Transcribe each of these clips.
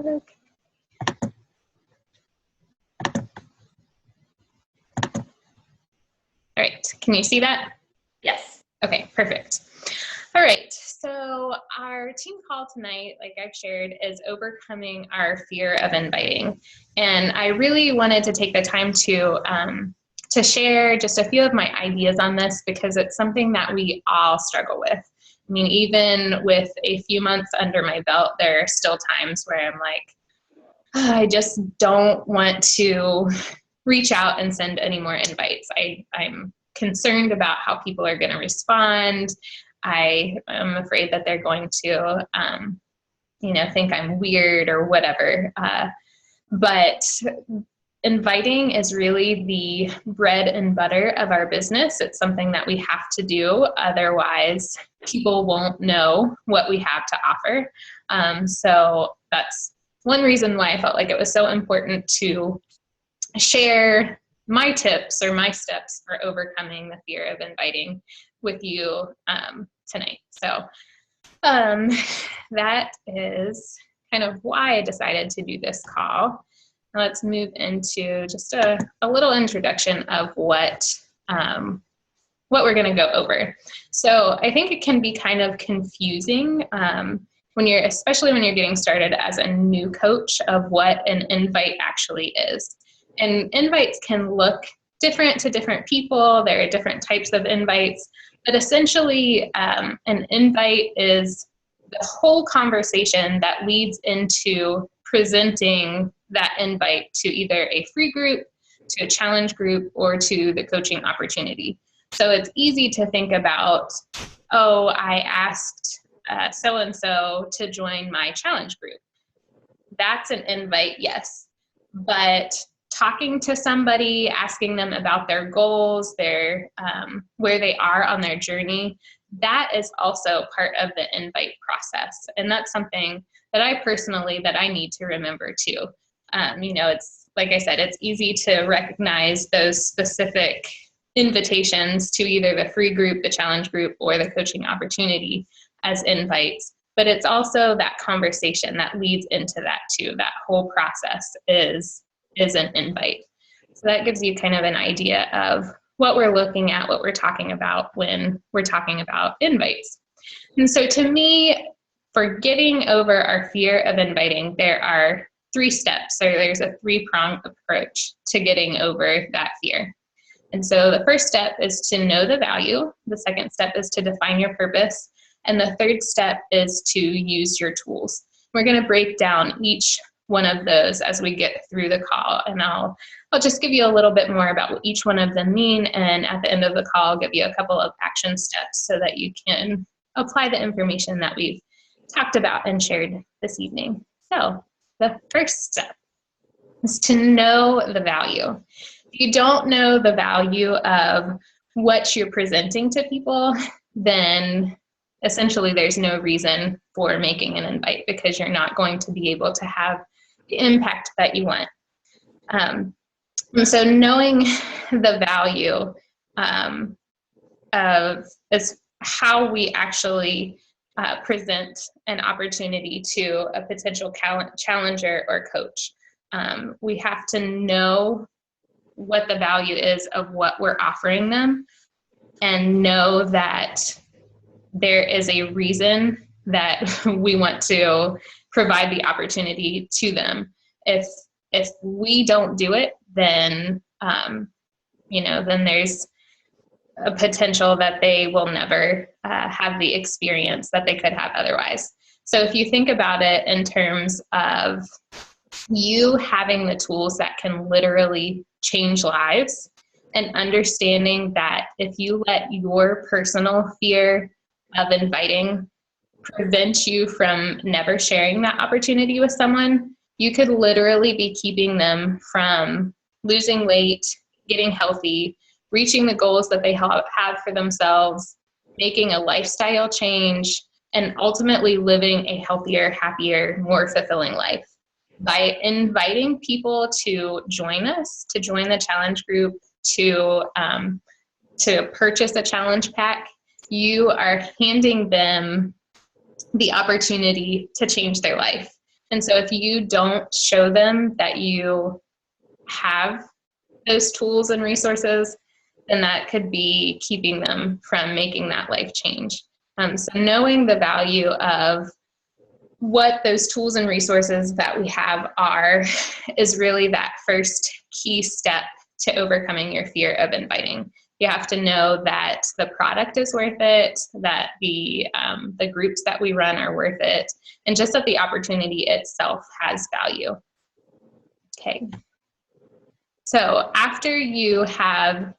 work. All right, can you see that? Yes. Okay, perfect. All right, so our team call tonight, like I've shared, is overcoming our fear of inviting. And I really wanted to take the time to share just a few of my ideas on this because it's something that we all struggle with. I mean, even with a few months under my belt, there are still times where I'm like, "Oh, I just don't want to reach out and send any more invites. I'm concerned about how people are going to respond. I am afraid that they're going to, think I'm weird or whatever. But inviting is really the bread and butter of our business. It's something that we have to do. Otherwise, people won't know what we have to offer. So that's one reason why I felt like it was so important to share my tips or my steps for overcoming the fear of inviting with you tonight. So that is kind of why I decided to do this call. Now let's move into just a little introduction of what we're going to go over. So I think it can be kind of confusing especially when you're getting started as a new coach of what an invite actually is. And invites can look different to different people. There are different types of invites, but essentially an invite is the whole conversation that leads into presenting that invite to either a free group, to a challenge group, or to the coaching opportunity. So it's easy to think about, oh, I asked so-and-so to join my challenge group. That's an invite, yes. But talking to somebody, asking them about their goals, their where they are on their journey, that is also part of the invite process. And that's something that I need to remember too. It's like I said, it's easy to recognize those specific invitations to either the free group, the challenge group, or the coaching opportunity as invites. But it's also that conversation that leads into that too. That whole process is an invite. So that gives you kind of an idea of what we're looking at, what we're talking about when we're talking about invites. And so to me, for getting over our fear of inviting, there are 3 steps. So there's a 3-pronged approach to getting over that fear. And so the first step is to know the value. The second step is to define your purpose. And the third step is to use your tools. We're going to break down each one of those as we get through the call. And I'll just give you a little bit more about what each one of them mean. And at the end of the call, I'll give you a couple of action steps so that you can apply the information that we've talked about and shared this evening. So the first step is to know the value. If you don't know the value of what you're presenting to people, then essentially there's no reason for making an invite because you're not going to be able to have the impact that you want. And so knowing the value is how we actually present an opportunity to a potential challenger or coach. We have to know what the value is of what we're offering them and know that there is a reason that we want to provide the opportunity to them. If we don't do it, then then there's a potential that they will never have the experience that they could have otherwise. So if you think about it in terms of you having the tools that can literally change lives and understanding that if you let your personal fear of inviting prevent you from never sharing that opportunity with someone, you could literally be keeping them from losing weight, getting healthy, reaching the goals that they have for themselves, making a lifestyle change, and ultimately living a healthier, happier, more fulfilling life. By inviting people to join us, to join the challenge group, to purchase a challenge pack, you are handing them the opportunity to change their life. And so if you don't show them that you have those tools and resources, then that could be keeping them from making that life change. So knowing the value of what those tools and resources that we have are is really that first key step to overcoming your fear of inviting. You have to know that the product is worth it, that the groups that we run are worth it, and just that the opportunity itself has value. Okay. So after you have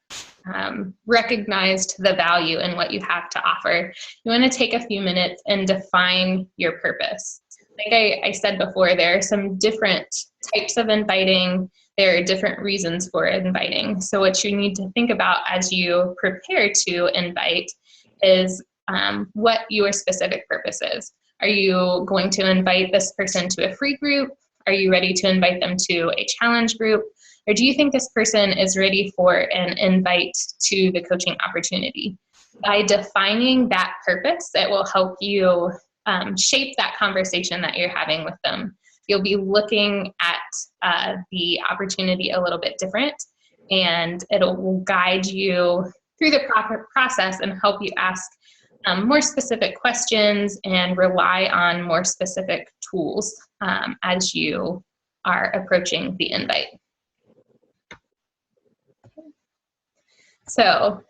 recognized the value in what you have to offer, you want to take a few minutes and define your purpose. Like I said before, there are some different types of inviting. There are different reasons for inviting. So what you need to think about as you prepare to invite is what your specific purpose is. Are you going to invite this person to a free group? Are you ready to invite them to a challenge group? Or do you think this person is ready for an invite to the coaching opportunity? By defining that purpose, it will help you shape that conversation that you're having with them. You'll be looking at the opportunity a little bit different, and it will guide you through the proper process and help you ask more specific questions and rely on more specific tools as you are approaching the invite. So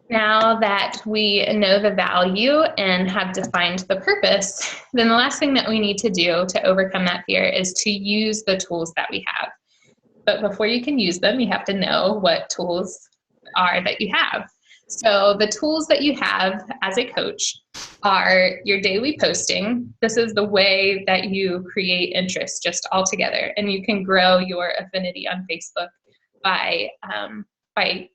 now that we know the value and have defined the purpose, then the last thing that we need to do to overcome that fear is to use the tools that we have. But before you can use them, you have to know what tools are that you have. So the tools that you have as a coach are your daily posting. This is the way that you create interest just altogether, and you can grow your affinity on Facebook by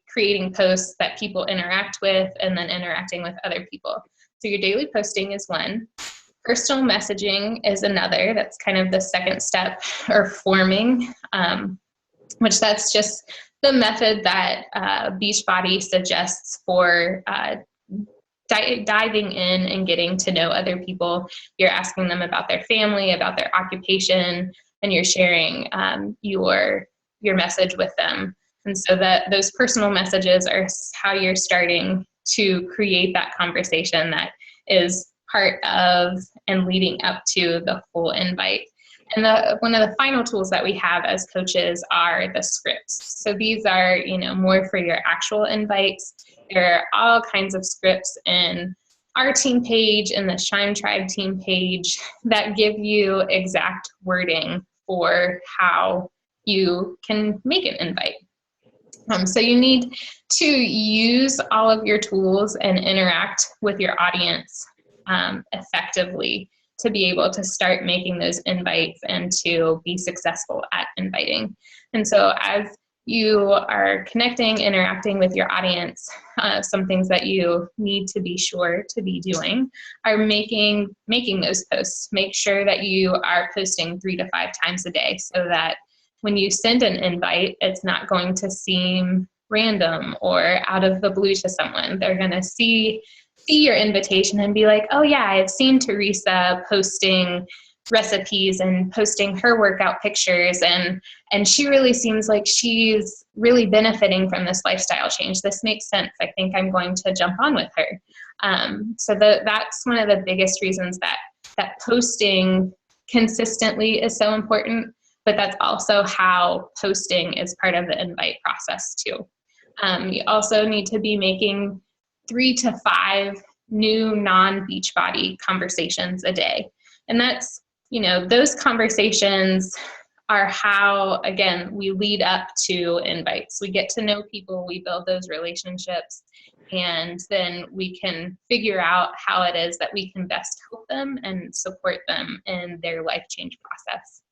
creating posts that people interact with and then interacting with other people. So your daily posting is one. Personal messaging is another. That's kind of the second step, or forming, which that's just the method that Beachbody suggests for diving in and getting to know other people. You're asking them about their family, about their occupation, and you're sharing your message with them. And so that those personal messages are how you're starting to create that conversation that is part of and leading up to the full invite. And one of the final tools that we have as coaches are the scripts. So these are, more for your actual invites. There are all kinds of scripts in our team page and the Shine Tribe team page that give you exact wording for how you can make an invite. So you need to use all of your tools and interact with your audience effectively to be able to start making those invites and to be successful at inviting. And so as you are connecting, interacting with your audience, some things that you need to be sure to be doing are making those posts. Make sure that you are posting 3 to 5 times a day so that when you send an invite, it's not going to seem random or out of the blue to someone. They're going to see your invitation and be like, oh yeah, I've seen Teresa posting recipes and posting her workout pictures, and she really seems like she's really benefiting from this lifestyle change. This makes sense. I think I'm going to jump on with her. So that's one of the biggest reasons that posting consistently is so important. But that's also how posting is part of the invite process too. You also need to be making 3 to 5 new non-Beachbody conversations a day. And that's, those conversations are how, again, we lead up to invites. We get to know people, we build those relationships, and then we can figure out how it is that we can best help them and support them in their life change process.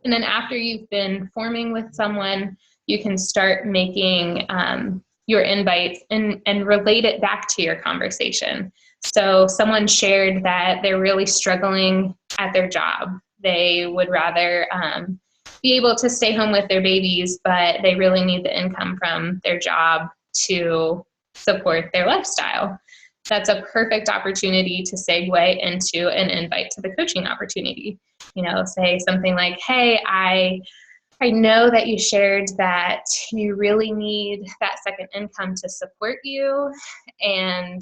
And then after you've been forming with someone, you can start making your invites and relate it back to your conversation. So someone shared that they're really struggling at their job. They would rather be able to stay home with their babies, but they really need the income from their job to support their lifestyle. that's a perfect opportunity to segue into an invite to the coaching opportunity. Say something like, hey, I know that you shared that you really need that second income to support you. And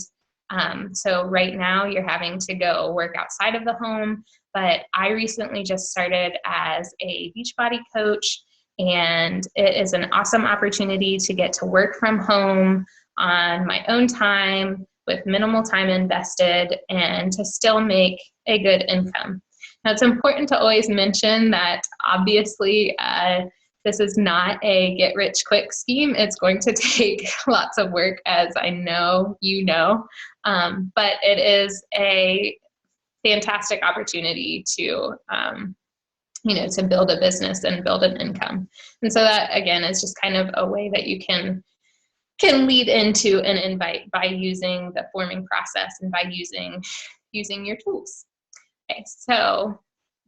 so right now you're having to go work outside of the home, but I recently just started as a Beachbody coach, and it is an awesome opportunity to get to work from home on my own time with minimal time invested and to still make a good income. Now, it's important to always mention that obviously this is not a get-rich-quick scheme. It's going to take lots of work, as I know you know, but it is a fantastic opportunity to to build a business and build an income. And so that, again, is just kind of a way that you can lead into an invite by using the forming process and by using your tools. Okay, so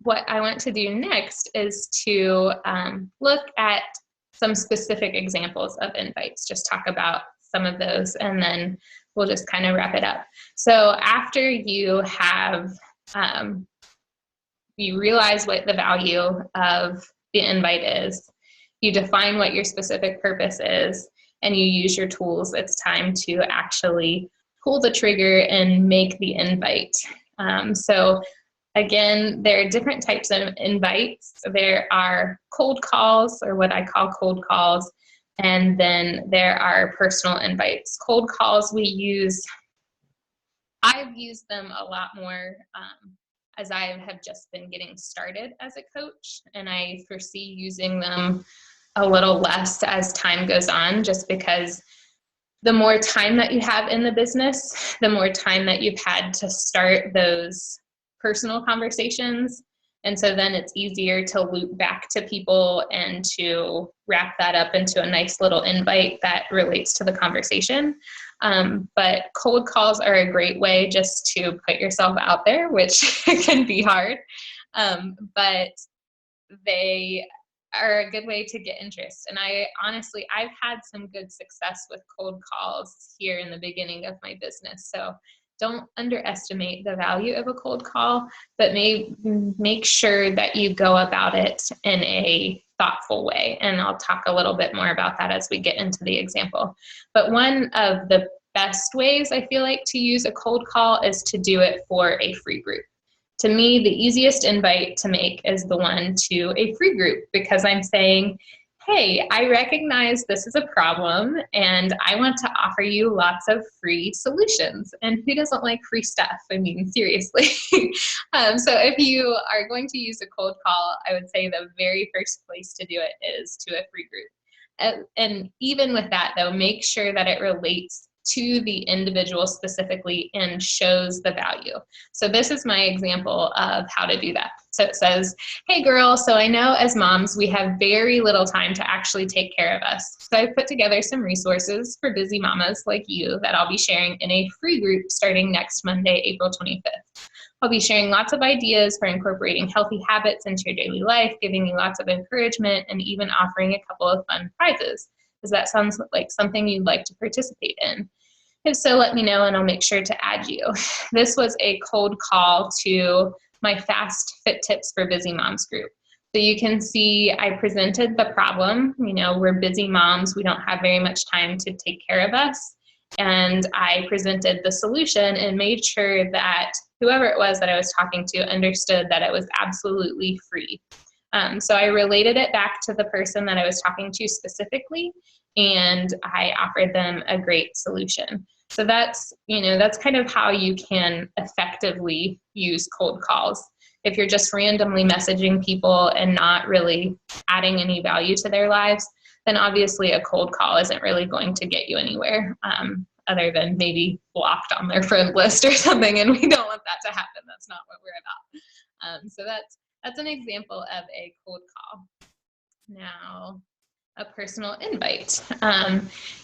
what I want to do next is to look at some specific examples of invites, just talk about some of those, and then we'll just kind of wrap it up. So after you have, you realize what the value of the invite is, you define what your specific purpose is, and you use your tools, it's time to actually pull the trigger and make the invite. So again, there are different types of invites. There are cold calls, or what I call cold calls, and then there are personal invites. Cold calls I've used them a lot more as I have just been getting started as a coach, and I foresee using them a little less as time goes on, just because the more time that you have in the business, the more time that you've had to start those personal conversations. And so then it's easier to loop back to people and to wrap that up into a nice little invite that relates to the conversation. But cold calls are a great way just to put yourself out there, which can be hard. But they are a good way to get interest. And I've had some good success with cold calls here in the beginning of my business. So don't underestimate the value of a cold call, but make sure that you go about it in a thoughtful way. And I'll talk a little bit more about that as we get into the example. But one of the best ways I feel like to use a cold call is to do it for a free group. To me, the easiest invite to make is the one to a free group, because I'm saying, hey, I recognize this is a problem and I want to offer you lots of free solutions. And who doesn't like free stuff? I mean, seriously. So if you are going to use a cold call, I would say the very first place to do it is to a free group. And even with that, though, make sure that it relates to the individual specifically and shows the value. So this is my example of how to do that. So it says, hey girl, so I know as moms, we have very little time to actually take care of us. So I've put together some resources for busy mamas like you that I'll be sharing in a free group starting next Monday, April 25th. I'll be sharing lots of ideas for incorporating healthy habits into your daily life, giving you lots of encouragement, and even offering a couple of fun prizes. Does that sound like something you'd like to participate in? If so, let me know and I'll make sure to add you. This was a cold call to my Fast Fit Tips for Busy Moms group. So you can see I presented the problem. We're busy moms. We don't have very much time to take care of us. And I presented the solution and made sure that whoever it was that I was talking to understood that it was absolutely free. So I related it back to the person that I was talking to specifically, and I offered them a great solution. So that's kind of how you can effectively use cold calls. If you're just randomly messaging people and not really adding any value to their lives, then obviously a cold call isn't really going to get you anywhere, other than maybe blocked on their friend list or something, and we don't want that to happen. That's not what we're about. So that's an example of a cold call. Now, a personal invite.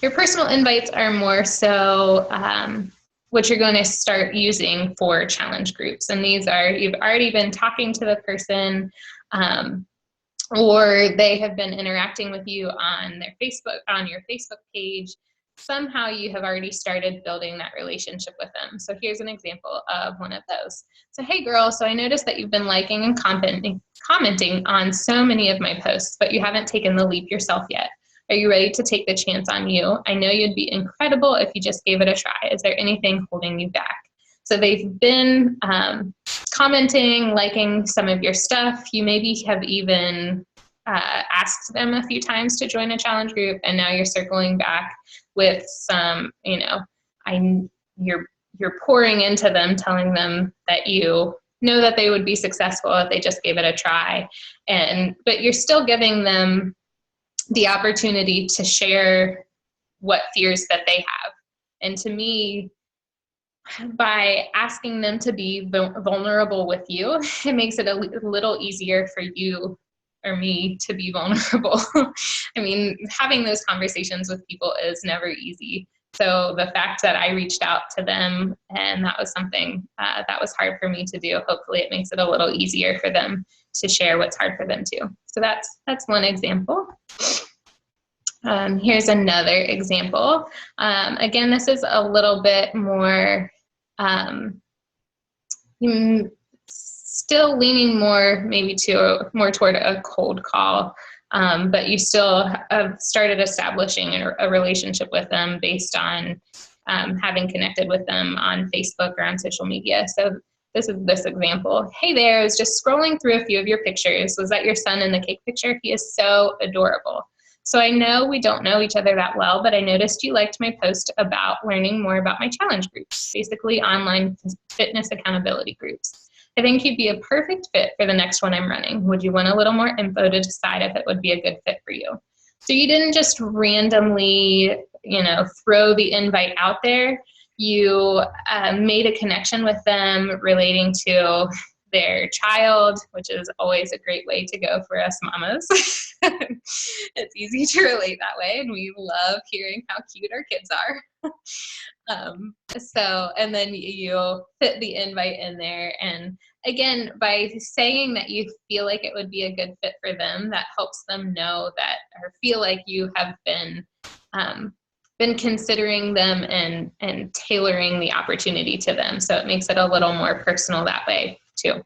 Your personal invites are more so what you're going to start using for challenge groups. And these are, you've already been talking to the person, or they have been interacting with you on your Facebook page. somehow you have already started building that relationship with them. So here's an example of one of those. So, hey girl, so I noticed that you've been liking and commenting on so many of my posts, but you haven't taken the leap yourself yet. Are you ready to take the chance on you? I know you'd be incredible if you just gave it a try. Is there anything holding you back? So they've been commenting, liking some of your stuff. You maybe have even asked them a few times to join a challenge group, and now you're circling back with some, you're pouring into them, telling them that you know that they would be successful if they just gave it a try. But you're still giving them the opportunity to share what fears that they have. And to me, by asking them to be vulnerable with you, it makes it a little easier for you or me to be vulnerable. I mean, having those conversations with people is never easy. So the fact that I reached out to them and that was something that was hard for me to do, hopefully it makes it a little easier for them to share what's hard for them too. So that's one example. Here's another example. Again, this is a little bit more, still leaning more maybe more toward a cold call, but you still have started establishing a relationship with them based on having connected with them on Facebook or on social media. So this is this example. Hey there, I was just scrolling through a few of your pictures. Was that your son in the cake picture? He is so adorable. So I know we don't know each other that well, but I noticed you liked my post about learning more about my challenge groups, basically online fitness accountability groups. I think you'd be a perfect fit for the next one I'm running. Would you want a little more info to decide if it would be a good fit for you? So you didn't just randomly, throw the invite out there. You made a connection with them relating to their child, which is always a great way to go for us mamas. It's easy to relate that way, and we love hearing how cute our kids are. And then you fit the invite in there, and again, by saying that you feel like it would be a good fit for them, that helps them know that, or feel like you have been considering them and tailoring the opportunity to them. So it makes it a little more personal that way too.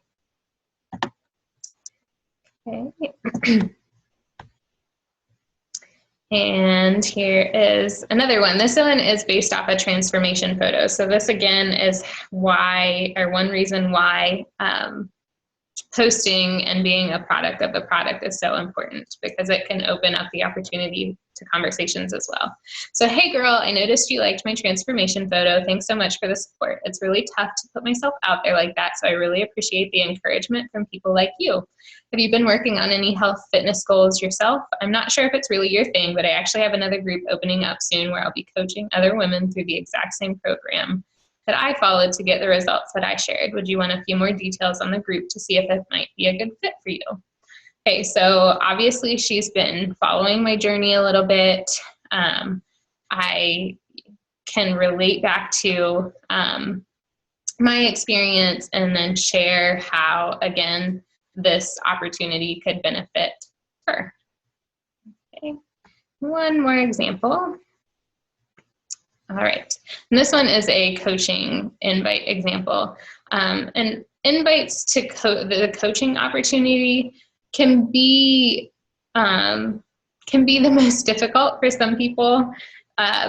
Okay. And here is another one. This one is based off a transformation photo. So this again is one reason why posting and being a product of the product is so important, because it can open up the opportunity to conversations as well. So, hey girl, I noticed you liked my transformation photo. Thanks so much for the support. It's really tough to put myself out there like that, so I really appreciate the encouragement from people like you. Have you been working on any health fitness goals yourself? I'm not sure if it's really your thing, but I actually have another group opening up soon where I'll be coaching other women through the exact same program that I followed to get the results that I shared. Would you want a few more details on the group to see if it might be a good fit for you? Okay, so obviously she's been following my journey a little bit. I can relate back to my experience and then share how, again, this opportunity could benefit her. Okay, one more example. All right, and this one is a coaching invite example. And invites to the coaching opportunity can be the most difficult for some people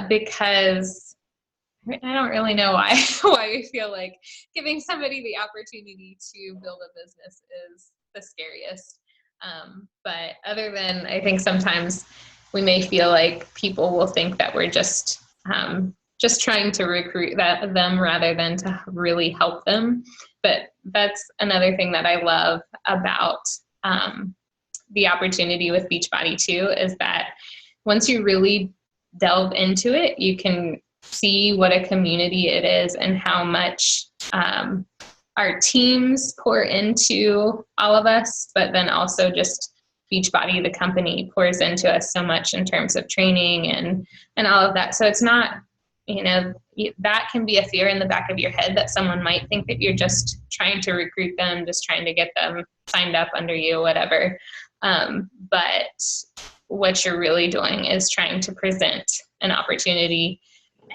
because I don't really know why I feel like giving somebody the opportunity to build a business is the scariest. But other than, I think sometimes we may feel like people will think that we're just trying to recruit them rather than to really help them. But that's another thing that I love about the opportunity with Beachbody too, is that once you really delve into it, you can see what a community it is and how much our teams pour into all of us, but then also just Beachbody, the company, pours into us so much in terms of training and all of that. So it's not, that can be a fear in the back of your head that someone might think that you're just trying to recruit them, just trying to get them signed up under you, whatever. But what you're really doing is trying to present an opportunity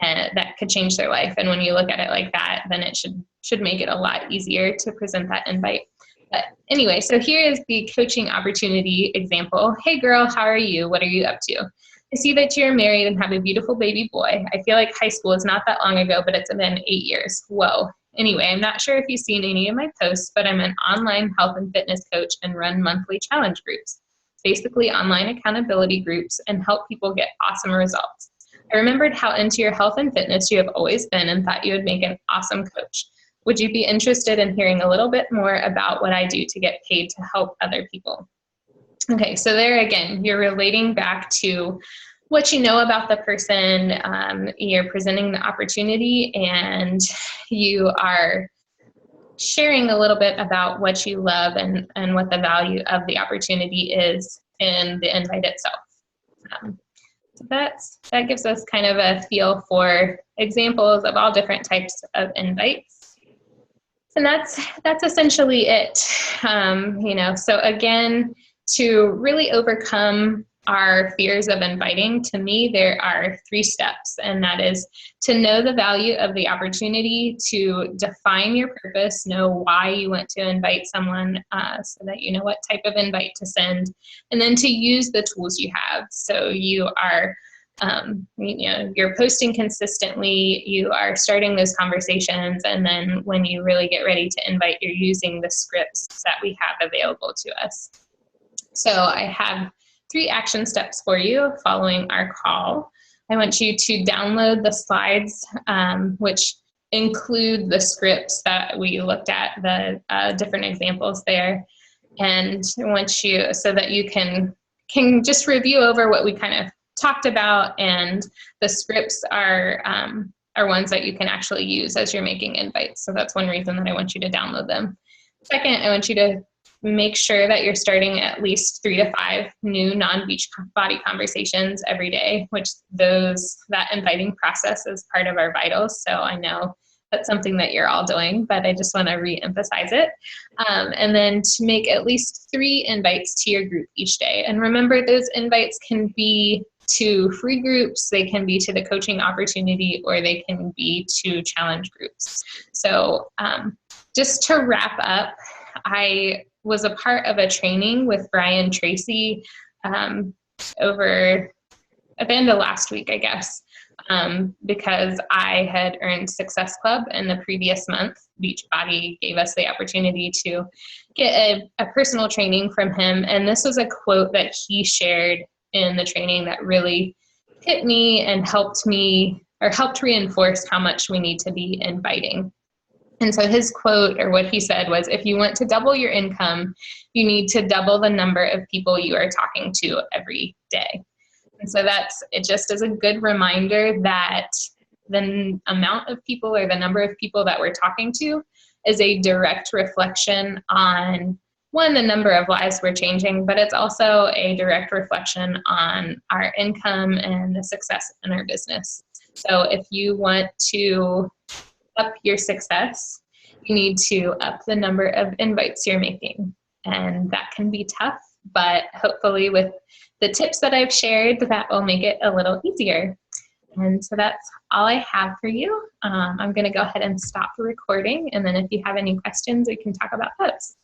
that could change their life. And when you look at it like that, then it should make it a lot easier to present that invite. But anyway, so here is the coaching opportunity example. Hey girl, how are you? What are you up to? I see that you're married and have a beautiful baby boy. I feel like high school is not that long ago, but it's been 8 years. Whoa. Anyway, I'm not sure if you've seen any of my posts, but I'm an online health and fitness coach and run monthly challenge groups, basically online accountability groups, and help people get awesome results. I remembered how into your health and fitness you have always been and thought you would make an awesome coach. Would you be interested in hearing a little bit more about what I do to get paid to help other people? Okay, so there again, you're relating back to what you know about the person, you're presenting the opportunity, and you are sharing a little bit about what you love and what the value of the opportunity is in the invite itself. So that gives us kind of a feel for examples of all different types of invites. And that's essentially it. So again, to really overcome our fears of inviting, to me, there are 3 steps, and that is to know the value of the opportunity, to define your purpose, know why you want to invite someone so that you know what type of invite to send, and then to use the tools you have. So you are you're posting consistently, you are starting those conversations, and then when you really get ready to invite, you're using the scripts that we have available to us. So I have 3 action steps for you following our call. I want you to download the slides, which include the scripts that we looked at, the different examples there. And I want you, so that you can just review over what we kind of talked about, and the scripts are ones that you can actually use as you're making invites. So that's one reason that I want you to download them. Second, I want you to make sure that you're starting at least 3 to 5 new non-Beachbody conversations every day, which that inviting process is part of our vitals. So I know that's something that you're all doing, but I just want to re-emphasize it. And then to make at least 3 invites to your group each day. And remember, those invites can be to free groups, they can be to the coaching opportunity, or they can be to challenge groups. So just to wrap up, I was a part of a training with Brian Tracy over at the end of last week, I guess, because I had earned Success Club in the previous month. Beachbody gave us the opportunity to get a personal training from him, and this was a quote that he shared in the training that really hit me and helped reinforce how much we need to be inviting. And so his quote, or what he said, was, if you want to double your income, you need to double the number of people you are talking to every day. And so it just is a good reminder that the amount of people, or the number of people that we're talking to, is a direct reflection on, one, the number of lives we're changing, but it's also a direct reflection on our income and the success in our business. So if you want to up your success, you need to up the number of invites you're making. And that can be tough, but hopefully with the tips that I've shared, that will make it a little easier. And so that's all I have for you. I'm going to go ahead and stop the recording, and then if you have any questions, we can talk about those.